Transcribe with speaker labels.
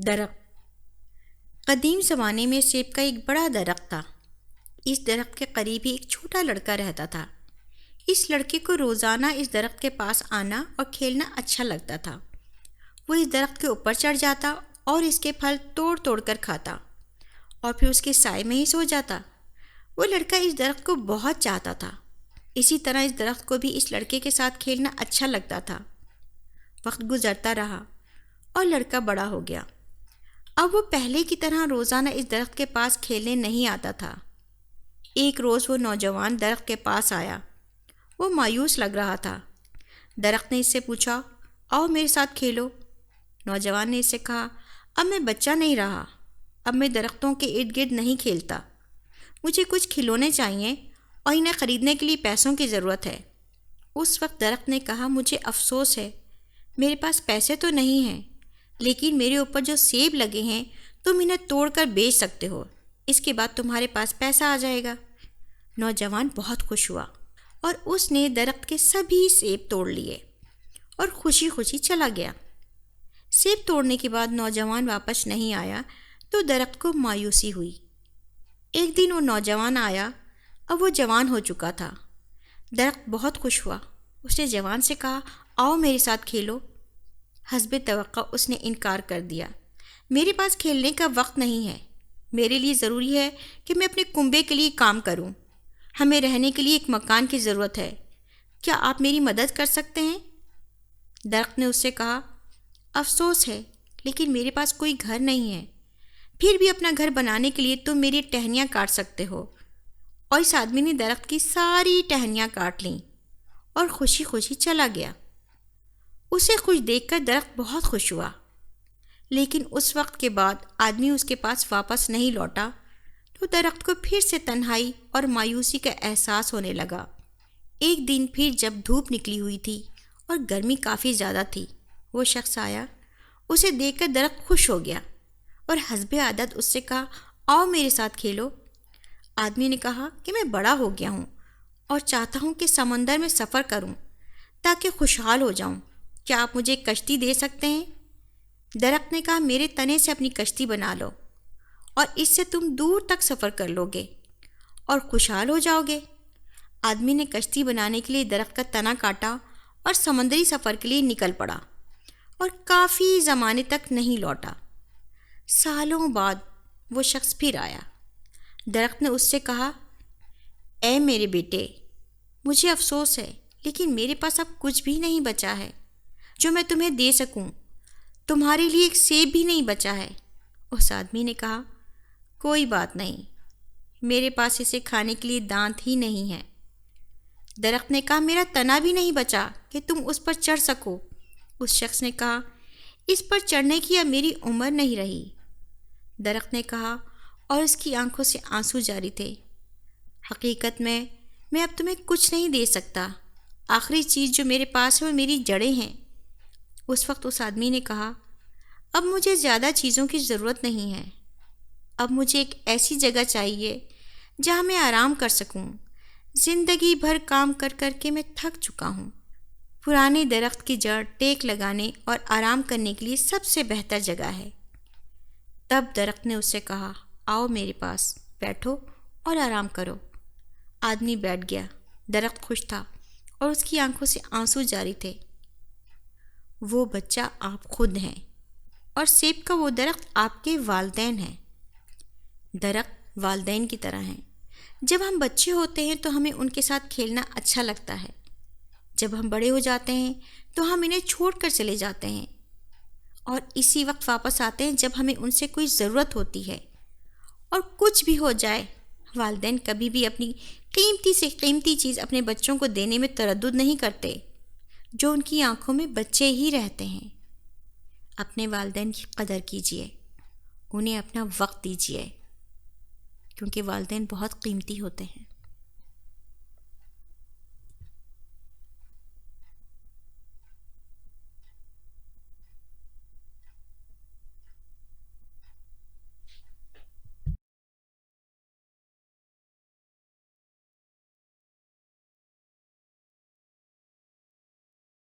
Speaker 1: درخت۔ قدیم زمانے میں سیب کا ایک بڑا درخت تھا۔ اس درخت کے قریب ہی ایک چھوٹا لڑکا رہتا تھا۔ اس لڑکے کو روزانہ اس درخت کے پاس آنا اور کھیلنا اچھا لگتا تھا۔ وہ اس درخت کے اوپر چڑھ جاتا اور اس کے پھل توڑ توڑ کر کھاتا اور پھر اس کے سائے میں ہی سو جاتا۔ وہ لڑکا اس درخت کو بہت چاہتا تھا۔ اسی طرح اس درخت کو بھی اس لڑکے کے ساتھ کھیلنا اچھا لگتا تھا۔ وقت گزرتا رہا اور لڑکا بڑا ہو گیا۔ اب وہ پہلے کی طرح روزانہ اس درخت کے پاس کھیلنے نہیں آتا تھا۔ ایک روز وہ نوجوان درخت کے پاس آیا۔ وہ مایوس لگ رہا تھا۔ درخت نے اس سے پوچھا، آؤ میرے ساتھ کھیلو۔ نوجوان نے اس سے کہا، اب میں بچہ نہیں رہا، اب میں درختوں کے ارد گرد نہیں کھیلتا۔ مجھے کچھ کھلونے چاہیے اور انہیں خریدنے کے لیے پیسوں کی ضرورت ہے۔ اس وقت درخت نے کہا، مجھے افسوس ہے، میرے پاس پیسے تو نہیں ہیں، لیکن میرے اوپر جو سیب لگے ہیں تم انہیں توڑ کر بیچ سکتے ہو، اس کے بعد تمہارے پاس پیسہ آ جائے گا۔ نوجوان بہت خوش ہوا اور اس نے درخت کے سبھی سیب توڑ لیے اور خوشی خوشی چلا گیا۔ سیب توڑنے کے بعد نوجوان واپس نہیں آیا تو درخت کو مایوسی ہوئی۔ ایک دن وہ نوجوان آیا، اب وہ جوان ہو چکا تھا۔ درخت بہت خوش ہوا۔ اس نے جوان سے کہا، آؤ میرے ساتھ کھیلو۔ حسب توقع اس نے انکار کر دیا۔ میرے پاس کھیلنے کا وقت نہیں ہے، میرے لیے ضروری ہے کہ میں اپنے کنبے کے لیے کام کروں۔ ہمیں رہنے کے لیے ایک مکان کی ضرورت ہے، کیا آپ میری مدد کر سکتے ہیں؟ درخت نے اس سے کہا، افسوس ہے لیکن میرے پاس کوئی گھر نہیں ہے، پھر بھی اپنا گھر بنانے کے لیے تم میری ٹہنیاں کاٹ سکتے ہو۔ اور اس آدمی نے درخت کی ساری ٹہنیاں کاٹ لیں اور خوشی خوشی چلا گیا۔ اسے خوش دیکھ کر درخت بہت خوش ہوا، لیکن اس وقت کے بعد آدمی اس کے پاس واپس نہیں لوٹا تو درخت کو پھر سے تنہائی اور مایوسی کا احساس ہونے لگا۔ ایک دن پھر جب دھوپ نکلی ہوئی تھی اور گرمی کافی زیادہ تھی، وہ شخص آیا۔ اسے دیکھ کر درخت خوش ہو گیا اور حسب عادت اس سے کہا، آؤ میرے ساتھ کھیلو۔ آدمی نے کہا کہ میں بڑا ہو گیا ہوں اور چاہتا ہوں کہ سمندر میں سفر کروں تاکہ خوشحال ہو جاؤں، کیا آپ مجھے ایک کشتی دے سکتے ہیں؟ درخت نے کہا، میرے تنے سے اپنی کشتی بنا لو اور اس سے تم دور تک سفر کر لو گے اور خوشحال ہو جاؤ گے۔ آدمی نے کشتی بنانے کے لیے درخت کا تنا کاٹا اور سمندری سفر کے لیے نکل پڑا اور کافی زمانے تک نہیں لوٹا۔ سالوں بعد وہ شخص پھر آیا۔ درخت نے اس سے کہا، اے میرے بیٹے، مجھے افسوس ہے لیکن میرے پاس اب کچھ بھی نہیں بچا ہے جو میں تمہیں دے سکوں، تمہارے لیے ایک سیب بھی نہیں بچا ہے۔ اس آدمی نے کہا، کوئی بات نہیں، میرے پاس اسے کھانے کے لیے دانت ہی نہیں ہے۔ درخت نے کہا، میرا تنا بھی نہیں بچا کہ تم اس پر چڑھ سکو۔ اس شخص نے کہا، اس پر چڑھنے کی اب میری عمر نہیں رہی۔ درخت نے کہا اور اس کی آنکھوں سے آنسو جاری تھے، حقیقت میں اب تمہیں کچھ نہیں دے سکتا، آخری چیز جو میرے پاس ہے وہ میری جڑیں ہیں۔ اس وقت اس آدمی نے کہا، اب مجھے زیادہ چیزوں کی ضرورت نہیں ہے، اب مجھے ایک ایسی جگہ چاہیے جہاں میں آرام کر سکوں، زندگی بھر کام کر کر کے میں تھک چکا ہوں۔ پرانے درخت کی جڑ ٹیک لگانے اور آرام کرنے کے لیے سب سے بہتر جگہ ہے۔ تب درخت نے اس سے کہا، آؤ میرے پاس بیٹھو اور آرام کرو۔ آدمی بیٹھ گیا۔ درخت خوش تھا اور اس کی آنکھوں سے آنسو جاری تھے۔ وہ بچہ آپ خود ہیں اور سیب کا وہ درخت آپ کے والدین ہیں۔ درخت والدین کی طرح ہیں۔ جب ہم بچے ہوتے ہیں تو ہمیں ان کے ساتھ کھیلنا اچھا لگتا ہے، جب ہم بڑے ہو جاتے ہیں تو ہم انہیں چھوڑ کر چلے جاتے ہیں اور اسی وقت واپس آتے ہیں جب ہمیں ان سے کوئی ضرورت ہوتی ہے۔ اور کچھ بھی ہو جائے، والدین کبھی بھی اپنی قیمتی سے قیمتی چیز اپنے بچوں کو دینے میں تردد نہیں کرتے، جو ان کی آنکھوں میں بچے ہی رہتے ہیں۔ اپنے والدین کی قدر کیجیے، انہیں اپنا وقت دیجیے، کیونکہ والدین بہت قیمتی ہوتے ہیں۔